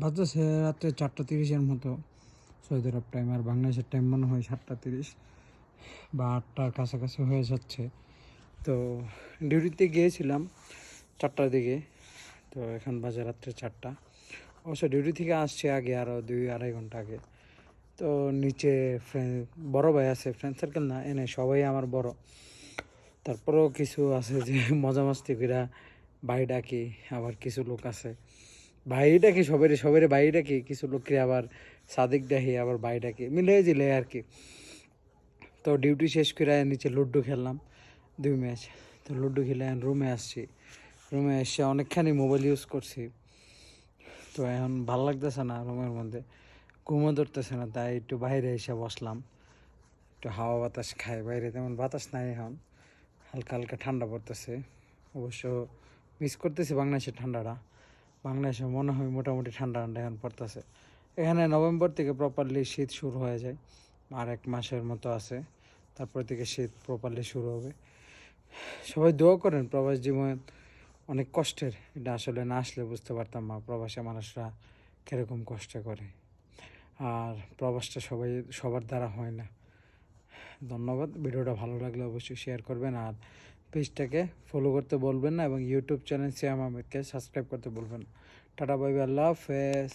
বাজছে রাত্রে 4:30-এর মতো সৌদি আরব টাইম, আর বাংলাদেশের টাইম মনে হয় 7:30 বা 8টার কাছাকাছি হয়ে যাচ্ছে। তো ডিউটিতে গিয়েছিলাম 4টার দিকে, তো এখন বাজে রাত্রে 4টা। অবশ্য ডিউটি থেকে আসছে আগে, আরও 2-2.5 ঘন্টা আগে। তো নিচে বড় ভাই আছে, ফ্রেন্ড সার্কেল না, এনে সবাই আমার বড়। তারপরেও কিছু আছে যে মজা মাস্তি কইরা ভাই ডাকি, আবার কিছু লোক আছে ভাই ডাকি, সবের ভাই ডাকি, কিছু লোককে আবার সাদিক ডাকি, আবার ভাই ডাকি, মিলে জিলে আর কি। তো ডিউটি শেষ করে নিচে লুডো খেললাম 2 ম্যাচ। তো লুডো খেলে রুমে আসছি, রুমে এসে অনেকখানি মোবাইল ইউজ করছি। তো এখন ভাল লাগতেছে না রুমের মধ্যে, ঘুমও ধরতেছে না, তাই একটু বাইরে এসে বসলাম, একটু হাওয়া বাতাস খাই। বাইরে তেমন বাতাস নাই এখন, হালকা হালকা ঠান্ডা পড়তেছে। অবশ্য মিস করতেছি বাংলাদেশের ঠান্ডাটা। বাংলাদেশে মনে হয় মোটামুটি ঠান্ডা ঠান্ডা এখন পড়তেছে। এখানে নভেম্বর থেকে প্রপারলি শীত শুরু হয়ে যায়, আর 1 মাসের মতো আছে, তারপর থেকে শীত প্রপারলি শুরু হবে। সবাই দোয়া করেন, প্রবাস জীবন অনেক কষ্টের, এটা আসলে না আসলে বুঝতে পারতাম না প্রবাসী মানুষরা কীরকম কষ্ট করে। আর প্রবাসটা সবার দ্বারা হয় না। ধন্যবাদ। ভিডিওটা ভালো লাগলে অবশ্যই শেয়ার করবেন, আর পেজটাকে ফলো করতে বলবেন না, এবং ইউটিউব চ্যানেল সিয়াম আহমেদকে সাবস্ক্রাইব করতে বলবেন না। টাটা, বাই বাই, আল্লাহ হাফেজ।